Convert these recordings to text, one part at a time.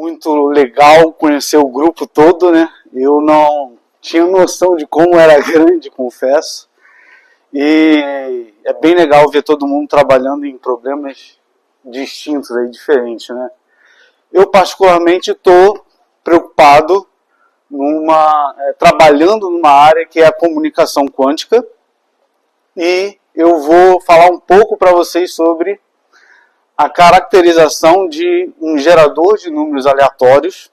muito legal conhecer o grupo todo, né? Eu não tinha noção de como era grande, confesso. E é bem legal ver todo mundo trabalhando em problemas distintos, aí, diferentes, né? Eu particularmente estou preocupado trabalhando numa área que é a comunicação quântica, e eu vou falar um pouco para vocês sobre a caracterização de um gerador de números aleatórios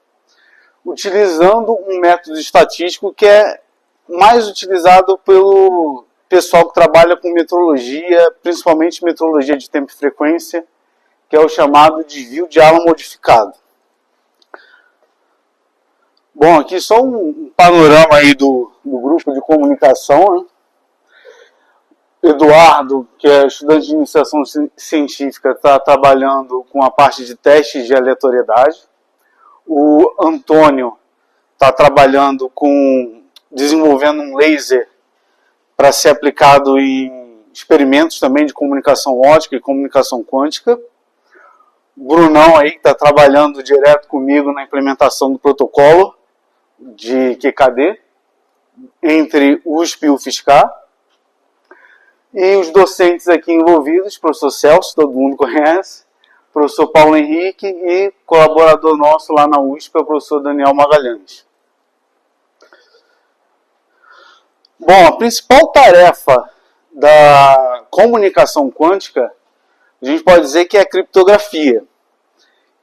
utilizando um método estatístico que é mais utilizado pelo pessoal que trabalha com metrologia, principalmente metrologia de tempo e frequência, que é o chamado desvio de Allen modificado. Bom, aqui só um panorama aí do grupo de comunicação, né? Eduardo, que é estudante de iniciação científica, está trabalhando com a parte de testes de aleatoriedade. O Antônio está trabalhando desenvolvendo um laser para ser aplicado em experimentos também de comunicação ótica e comunicação quântica. O Brunão aí está trabalhando direto comigo na implementação do protocolo de QKD entre USP e UFSCar. E os docentes aqui envolvidos, professor Celso, todo mundo conhece, professor Paulo Henrique e colaborador nosso lá na USP, o professor Daniel Magalhães. Bom, a principal tarefa da comunicação quântica, a gente pode dizer que é a criptografia.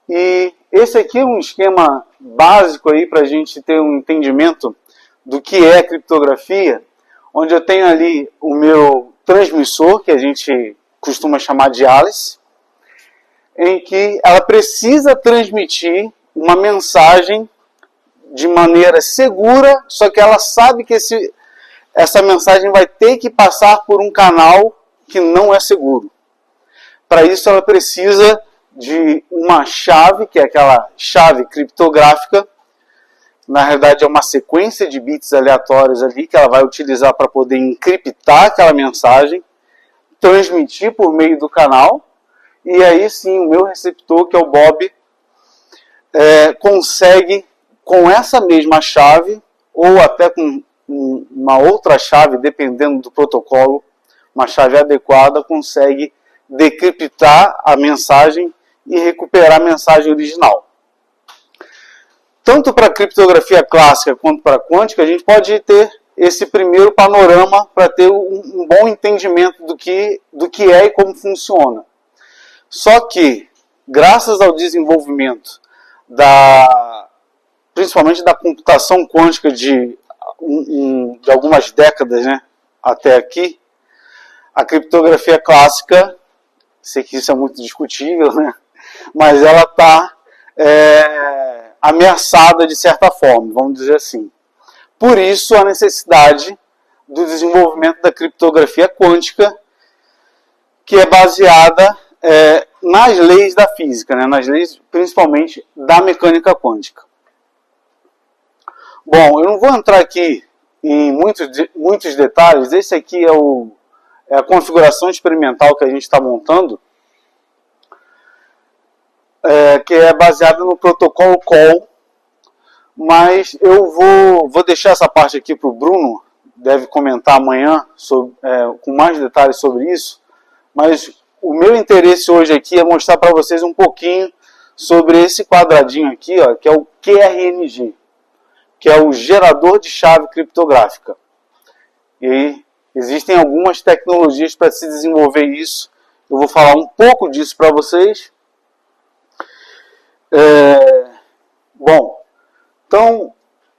E esse aqui é um esquema básico aí para a gente ter um entendimento do que é a criptografia, onde eu tenho ali o meu transmissor, que a gente costuma chamar de Alice, em que ela precisa transmitir uma mensagem de maneira segura, só que ela sabe que essa mensagem vai ter que passar por um canal que não é seguro. Para isso ela precisa de uma chave, que é aquela chave criptográfica. Na realidade é uma sequência de bits aleatórios ali que ela vai utilizar para poder encriptar aquela mensagem, transmitir por meio do canal, e aí sim o meu receptor, que é o Bob, consegue com essa mesma chave, ou até com uma outra chave, dependendo do protocolo, uma chave adequada, consegue decriptar a mensagem e recuperar a mensagem original. Tanto para a criptografia clássica quanto para a quântica, a gente pode ter esse primeiro panorama para ter um bom entendimento do que é e como funciona. Só que, graças ao desenvolvimento principalmente da computação quântica de algumas décadas, né, até aqui, a criptografia clássica, sei que isso é muito discutível, né, mas ela está ameaçada de certa forma, vamos dizer assim. Por isso a necessidade do desenvolvimento da criptografia quântica, que é baseada nas leis da física, né, nas leis principalmente da mecânica quântica. Bom, eu não vou entrar aqui em muitos detalhes. Esse aqui é a configuração experimental que a gente está montando, que é baseada no protocolo COL, mas eu vou deixar essa parte aqui para o Bruno, deve comentar amanhã com mais detalhes sobre isso, mas o meu interesse hoje aqui é mostrar para vocês um pouquinho sobre esse quadradinho aqui, ó, que é o QRNG, que é o gerador de chave criptográfica. E aí, existem algumas tecnologias para se desenvolver isso. Eu vou falar um pouco disso para vocês. Bom, então,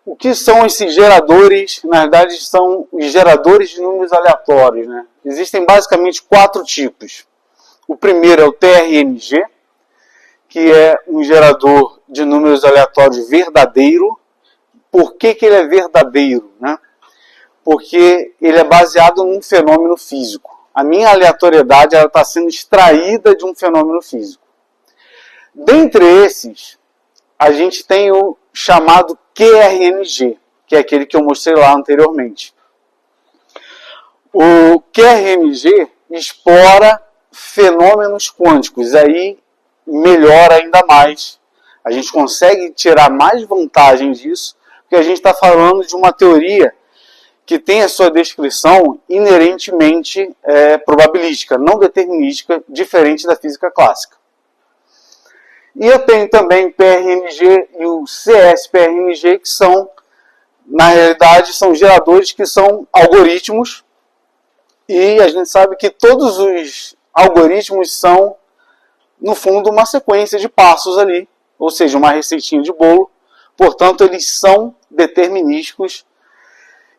o que são esses geradores? Na verdade, são os geradores de números aleatórios, né? Existem basicamente 4 tipos. O primeiro é o TRNG, que é um gerador de números aleatórios verdadeiro. Por que ele é verdadeiro, né? Porque ele é baseado num fenômeno físico. A minha aleatoriedade está sendo extraída de um fenômeno físico. Dentre esses, a gente tem o chamado QRNG, que é aquele que eu mostrei lá anteriormente. O QRNG explora fenômenos quânticos, aí melhora ainda mais A gente consegue tirar mais vantagem disso, porque a gente está falando de uma teoria que tem a sua descrição inerentemente probabilística, não determinística, diferente da física clássica. E eu tenho também PRNG e o CSPRNG, que são, na realidade, são geradores que são algoritmos, e a gente sabe que todos os algoritmos são, no fundo, uma sequência de passos ali, ou seja, uma receitinha de bolo, portanto, eles são determinísticos.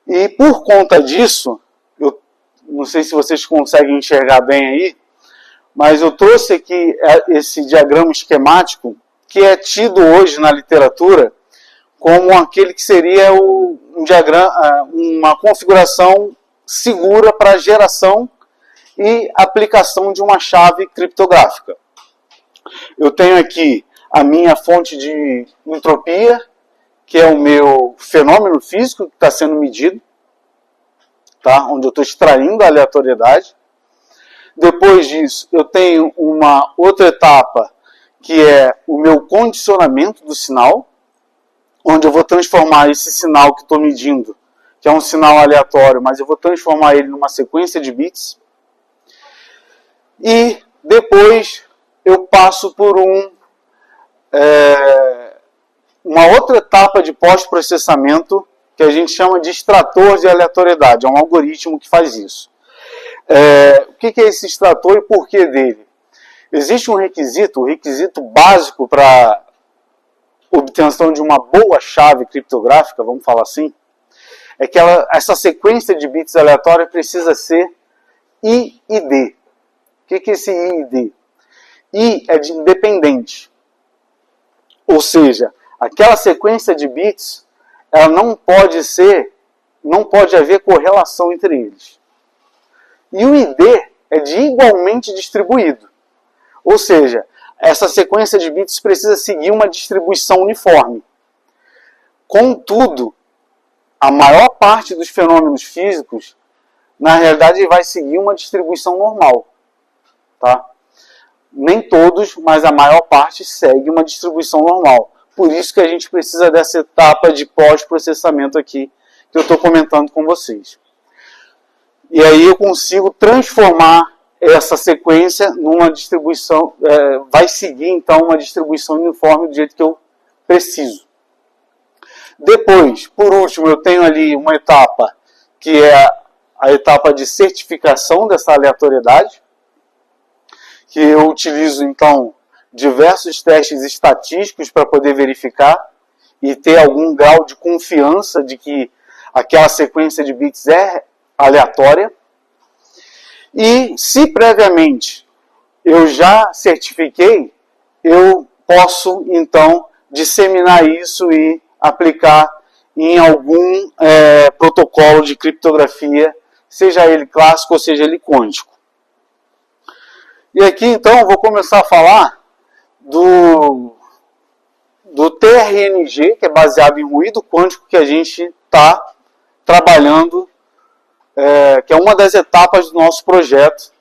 E por conta disso, eu não sei se vocês conseguem enxergar bem aí, mas eu trouxe aqui esse diagrama esquemático, que é tido hoje na literatura como aquele que seria um diagrama, uma configuração segura para geração e aplicação de uma chave criptográfica. Eu tenho aqui a minha fonte de entropia, que é o meu fenômeno físico que está sendo medido, tá? Onde eu estou extraindo a aleatoriedade. Depois disso, eu tenho uma outra etapa, que é o meu condicionamento do sinal, onde eu vou transformar esse sinal que estou medindo, que é um sinal aleatório, mas eu vou transformar ele numa sequência de bits. E depois eu passo por uma outra etapa de pós-processamento, que a gente chama de extrator de aleatoriedade. É um algoritmo que faz isso. O que é esse extrator e por que dele? Existe um requisito, o requisito básico para obtenção de uma boa chave criptográfica, vamos falar assim, é que essa sequência de bits aleatória precisa ser I e D. O que é esse I e D? I é de independente. Ou seja, aquela sequência de bits, ela não pode haver correlação entre eles. E o ID é de igualmente distribuído. Ou seja, essa sequência de bits precisa seguir uma distribuição uniforme. Contudo, a maior parte dos fenômenos físicos, na realidade, vai seguir uma distribuição normal. Tá? Nem todos, mas a maior parte segue uma distribuição normal. Por isso que a gente precisa dessa etapa de pós-processamento aqui, que eu estou comentando com vocês. E aí eu consigo transformar essa sequência numa distribuição, vai seguir então uma distribuição uniforme do jeito que eu preciso. Depois, por último, eu tenho ali uma etapa, que é a etapa de certificação dessa aleatoriedade, que eu utilizo então diversos testes estatísticos para poder verificar e ter algum grau de confiança de que aquela sequência de bits é aleatória. E se previamente eu já certifiquei, eu posso então disseminar isso e aplicar em algum protocolo de criptografia, seja ele clássico ou seja ele quântico. E aqui então eu vou começar a falar do TRNG, que é baseado em ruído quântico, que a gente está trabalhando, que é uma das etapas do nosso projeto,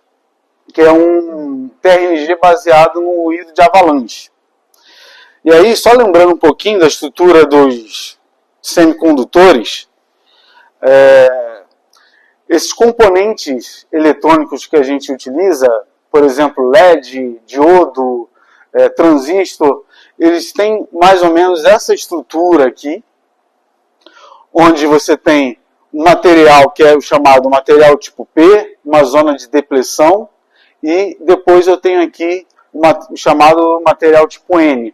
que é um TRNG baseado no ruído de avalanche. E aí, só lembrando um pouquinho da estrutura dos semicondutores, esses componentes eletrônicos que a gente utiliza, por exemplo, LED, diodo, transistor, eles têm mais ou menos essa estrutura aqui, onde você tem um material que é o chamado material tipo P, uma zona de depressão, e depois eu tenho aqui o chamado material tipo N.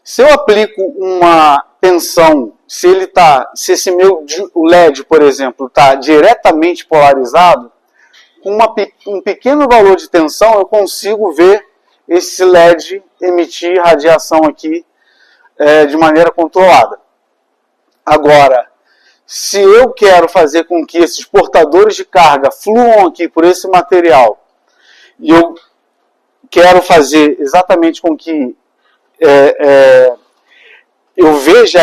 Se eu aplico uma tensão, se esse meu LED, por exemplo, está diretamente polarizado, com um pequeno valor de tensão eu consigo ver esse LED emitir radiação aqui de maneira controlada. Agora, se eu quero fazer com que esses portadores de carga fluam aqui por esse material, e eu quero fazer exatamente com que eu veja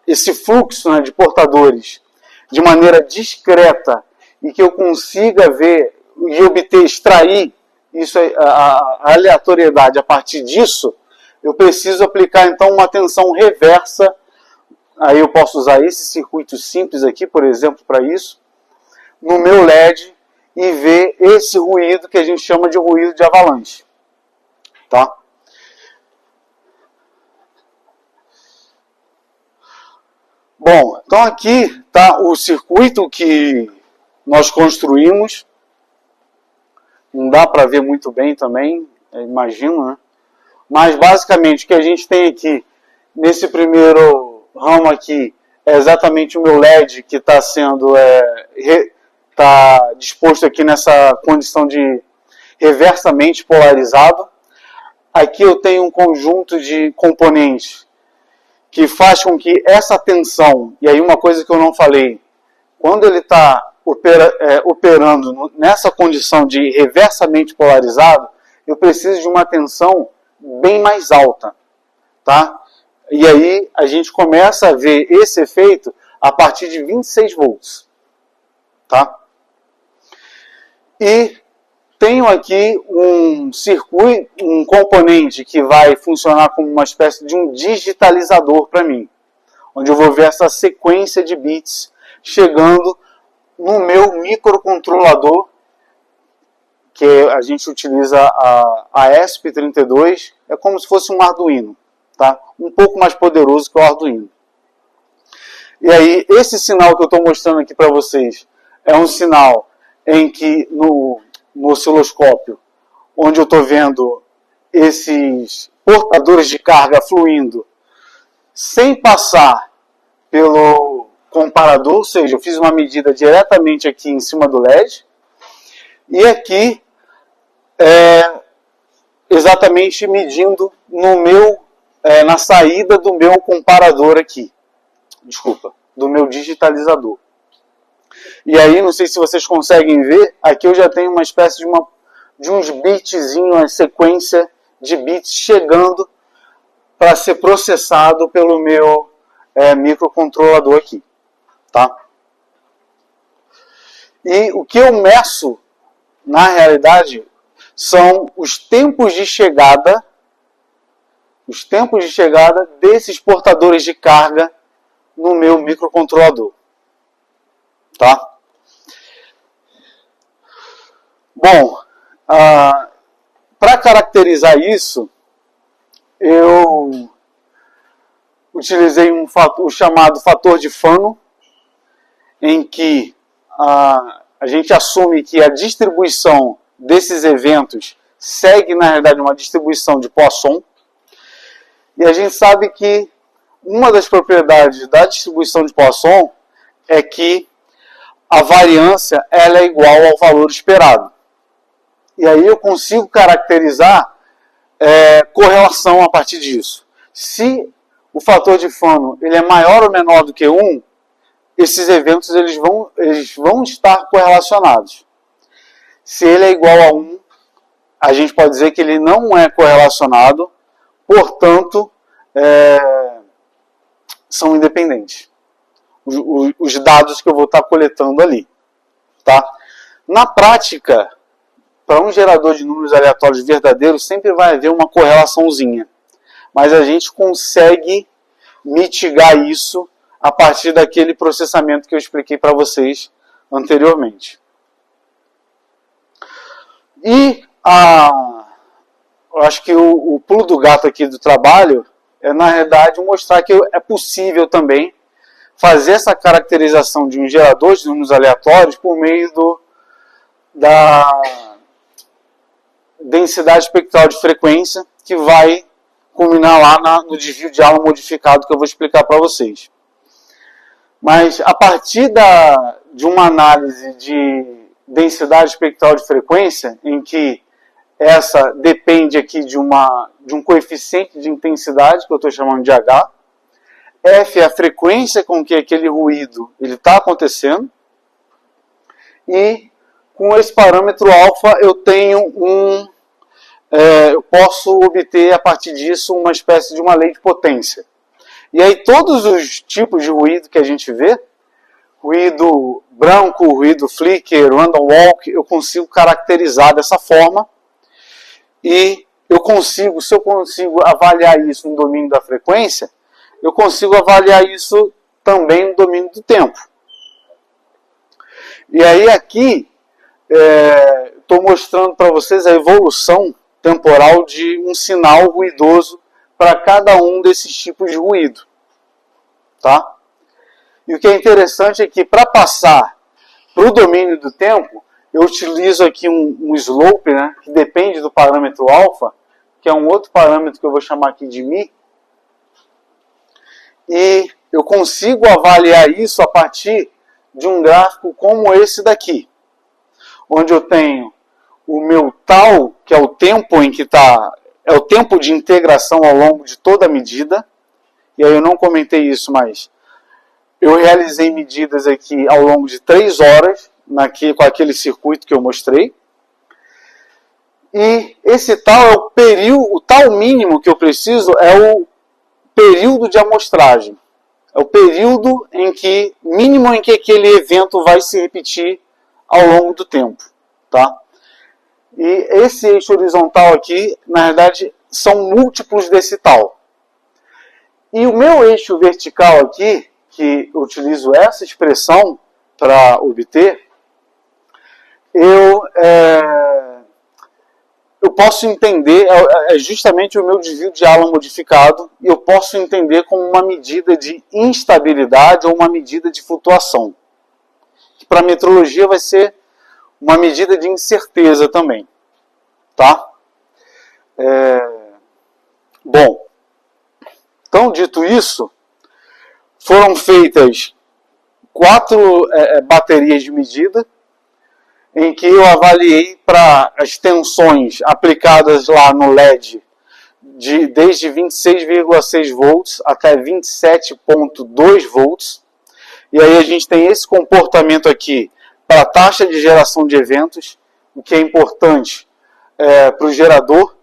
esse fluxo, né, de portadores de maneira discreta e que eu consiga ver e extrair isso, a aleatoriedade, a partir disso, eu preciso aplicar então uma tensão reversa. Aí eu posso usar esse circuito simples aqui, por exemplo, para isso, no meu LED e ver esse ruído que a gente chama de ruído de avalanche. Tá? Bom, então aqui está o circuito que nós construímos. Não dá para ver muito bem também, imagino, né? Mas basicamente o que a gente tem aqui, nesse primeiro ramo aqui, é exatamente o meu LED que está sendo disposto aqui nessa condição de reversamente polarizado. Aqui eu tenho um conjunto de componentes que faz com que essa tensão, e aí uma coisa que eu não falei, quando ele está operando nessa condição de reversamente polarizado, eu preciso de uma tensão bem mais alta, tá? E aí a gente começa a ver esse efeito a partir de 26 volts, tá? E tenho aqui um circuito, um componente que vai funcionar como uma espécie de um digitalizador para mim, onde eu vou ver essa sequência de bits chegando no meu microcontrolador, que a gente utiliza a ESP32, é como se fosse um Arduino, tá? Um pouco mais poderoso que o Arduino. E aí, esse sinal que eu estou mostrando aqui para vocês é um sinal em que no osciloscópio, onde eu estou vendo esses portadores de carga fluindo sem passar pelo comparador, ou seja, eu fiz uma medida diretamente aqui em cima do LED, e aqui exatamente medindo na saída do meu comparador aqui, do meu digitalizador. E aí, não sei se vocês conseguem ver, aqui eu já tenho uma espécie de uns bitzinhos, uma sequência de bits chegando para ser processado pelo meu microcontrolador aqui. Tá? E o que eu meço, na realidade, são os tempos de chegada desses portadores de carga no meu microcontrolador. Tá? Bom, para caracterizar isso, eu utilizei o chamado fator de Fano, em que a gente assume que a distribuição desses eventos segue, na realidade, uma distribuição de Poisson. E a gente sabe que uma das propriedades da distribuição de Poisson é que a variância ela é igual ao valor esperado. E aí eu consigo caracterizar correlação a partir disso. Se o fator de Fano ele é maior ou menor do que 1, esses eventos eles vão estar correlacionados. Se ele é igual a 1, a gente pode dizer que ele não é correlacionado, portanto, são independentes. Os dados que eu vou estar coletando ali. Tá? Na prática, para um gerador de números aleatórios verdadeiro, sempre vai haver uma correlaçãozinha. Mas a gente consegue mitigar isso a partir daquele processamento que eu expliquei para vocês anteriormente. E eu acho que o pulo do gato aqui do trabalho é, na realidade, mostrar que é possível também fazer essa caracterização de um gerador de números aleatórios por meio da densidade espectral de frequência, que vai culminar lá no desvio de Allen modificado, que eu vou explicar para vocês. Mas a partir de uma análise de densidade espectral de frequência, em que essa depende aqui de um coeficiente de intensidade, que eu estou chamando de H, F é a frequência com que aquele ruído está acontecendo, e com esse parâmetro alfa eu tenho eu posso obter a partir disso uma espécie de uma lei de potência. E aí todos os tipos de ruído que a gente vê, ruído branco, ruído flicker, random walk, eu consigo caracterizar dessa forma E se eu consigo avaliar isso no domínio da frequência, eu consigo avaliar isso também no domínio do tempo. E aí aqui, estou mostrando para vocês a evolução temporal de um sinal ruidoso para cada um desses tipos de ruído. Tá? E o que é interessante é que para passar para o domínio do tempo, eu utilizo aqui um slope, né, que depende do parâmetro alfa, que é um outro parâmetro que eu vou chamar aqui de μ. E eu consigo avaliar isso a partir de um gráfico como esse daqui, onde eu tenho o meu tal, que é o tempo em que é o tempo de integração ao longo de toda a medida. E aí eu não comentei isso, mas eu realizei medidas aqui ao longo de 3 horas, com aquele circuito que eu mostrei. E esse tal é o período, o tal mínimo que eu preciso é o período de amostragem. É o período mínimo em que aquele evento vai se repetir ao longo do tempo. Tá? E esse eixo horizontal aqui, na verdade, são múltiplos desse tal. E o meu eixo vertical aqui, que eu utilizo essa expressão para obter, eu posso entender, é justamente o meu desvio de ala modificado, e eu posso entender como uma medida de instabilidade ou uma medida de flutuação. Que para a metrologia vai ser uma medida de incerteza também. Tá? Bom, então dito isso, foram feitas 4 baterias de medida, em que eu avaliei para as tensões aplicadas lá no LED desde 26,6 volts até 27,2 volts. E aí a gente tem esse comportamento aqui para a taxa de geração de eventos, o que é importante para o gerador.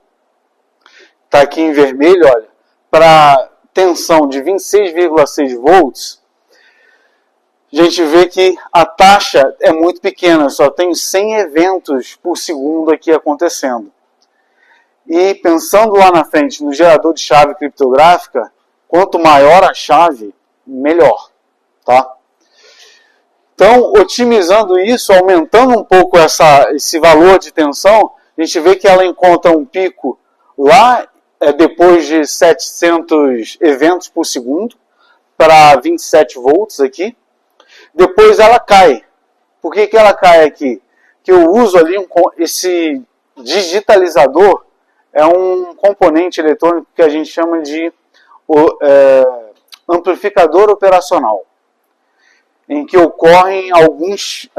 Está aqui em vermelho, olha, para tensão de 26,6 volts, a gente vê que a taxa é muito pequena, só tem 100 eventos por segundo aqui acontecendo. E pensando lá na frente no gerador de chave criptográfica, quanto maior a chave, melhor. Tá? Então, otimizando isso, aumentando um pouco esse valor de tensão, a gente vê que ela encontra um pico lá depois de 700 eventos por segundo, para 27 volts aqui. Depois ela cai. Por que ela cai aqui? Que eu uso ali esse digitalizador, é um componente eletrônico que a gente chama de amplificador operacional, em que ocorrem alguns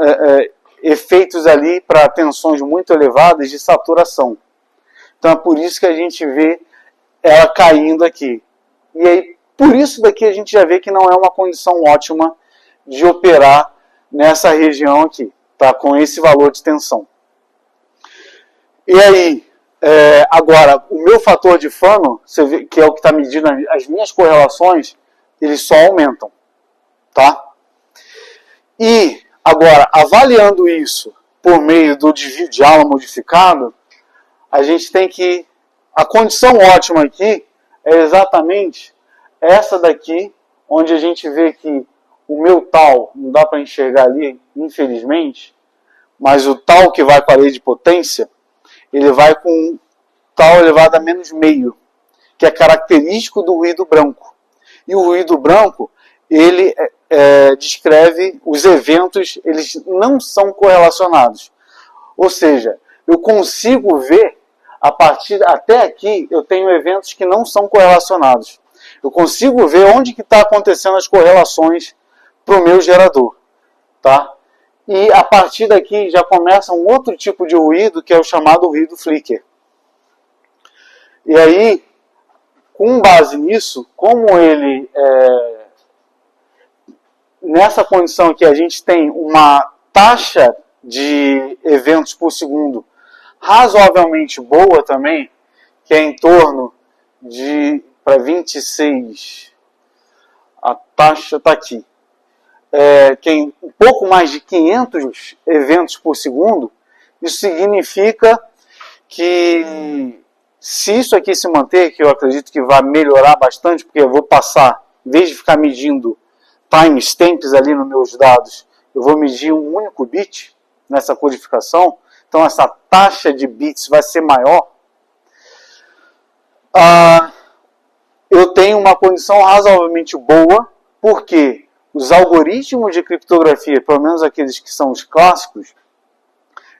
efeitos ali para tensões muito elevadas de saturação. Então é por isso que a gente vê ela caindo aqui. E aí, por isso daqui a gente já vê que não é uma condição ótima de operar nessa região aqui, tá? Com esse valor de tensão. E aí, agora, o meu fator de Fano, você vê, que é o que está medindo as minhas correlações, eles só aumentam. Tá? E, agora, avaliando isso por meio do desvio de ala modificado, a gente tem que... A condição ótima aqui é exatamente essa daqui, onde a gente vê que o meu tal, não dá para enxergar ali, infelizmente, mas o tal que vai com a lei de potência, ele vai com tal elevado a menos meio, que é característico do ruído branco. E o ruído branco, ele descreve os eventos, eles não são correlacionados. Ou seja, eu consigo ver, até aqui, eu tenho eventos que não são correlacionados. Eu consigo ver onde que está acontecendo as correlações para o meu gerador. Tá? E a partir daqui já começa um outro tipo de ruído, que é o chamado ruído flicker. E aí, com base nisso, como ele... nessa condição que a gente tem uma taxa de eventos por segundo razoavelmente boa também, que é em torno de... para 26... A taxa está aqui. Que é um pouco mais de 500 eventos por segundo, isso significa que se isso aqui se manter, que eu acredito que vai melhorar bastante, porque eu vou passar, em vez de ficar medindo timestamps ali nos meus dados, eu vou medir um único bit nessa codificação, então essa taxa de bits vai ser maior. Eu tenho uma condição razoavelmente boa, porque os algoritmos de criptografia, pelo menos aqueles que são os clássicos,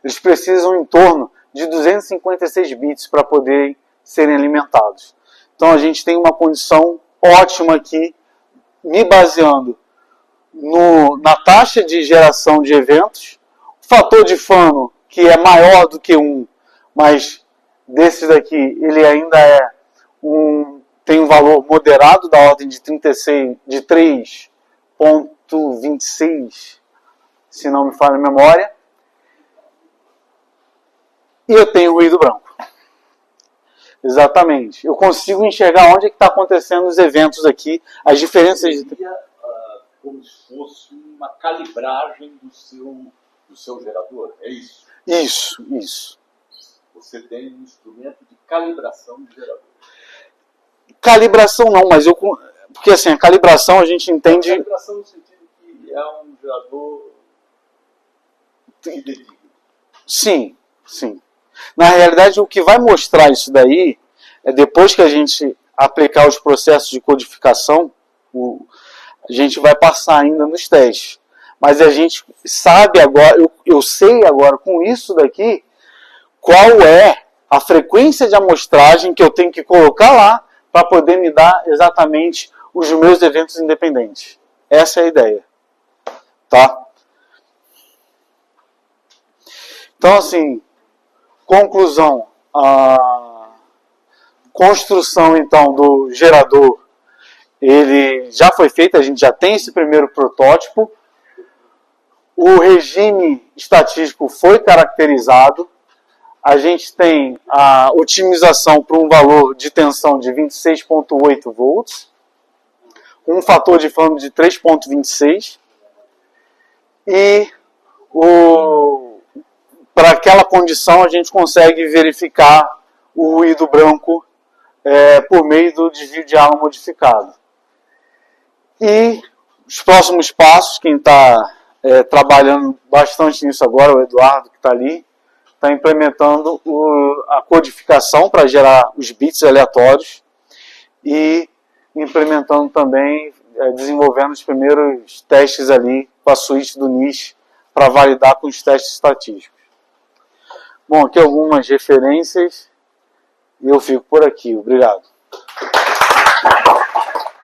eles precisam em torno de 256 bits para poderem serem alimentados. Então a gente tem uma condição ótima aqui, me baseando na taxa de geração de eventos, o fator de Fano, que é maior do que 1, mas desse daqui ele ainda tem um valor moderado da ordem de 3,26, se não me falha a memória. E eu tenho ruído branco. Exatamente. Eu consigo enxergar onde é que está acontecendo os eventos aqui, as diferenças. Seria como se fosse uma calibragem do seu gerador, é isso? Isso. Você tem um instrumento de calibração de gerador. Calibração não, mas porque assim, a calibração a gente entende. Calibração no sentido que é um gerador fidedigno. Sim. Na realidade, o que vai mostrar isso daí é depois que a gente aplicar os processos de codificação, a gente vai passar ainda nos testes. Mas a gente sabe agora, eu sei agora com isso daqui, qual é a frequência de amostragem que eu tenho que colocar lá para poder me dar exatamente os meus eventos independentes. Essa é a ideia. Tá? Então, assim, conclusão. A construção, então, do gerador, ele já foi feita, a gente já tem esse primeiro protótipo. O regime estatístico foi caracterizado. A gente tem a otimização para um valor de tensão de 26,8 volts, um fator de Fano de 3,26 e para aquela condição a gente consegue verificar o ruído branco por meio do desvio de aula modificado. E os próximos passos, quem está trabalhando bastante nisso agora, o Eduardo que está ali, está implementando a codificação para gerar os bits aleatórios e implementando também, desenvolvendo os primeiros testes ali com a suíte do NIST para validar com os testes estatísticos. Bom, aqui algumas referências e eu fico por aqui. Obrigado.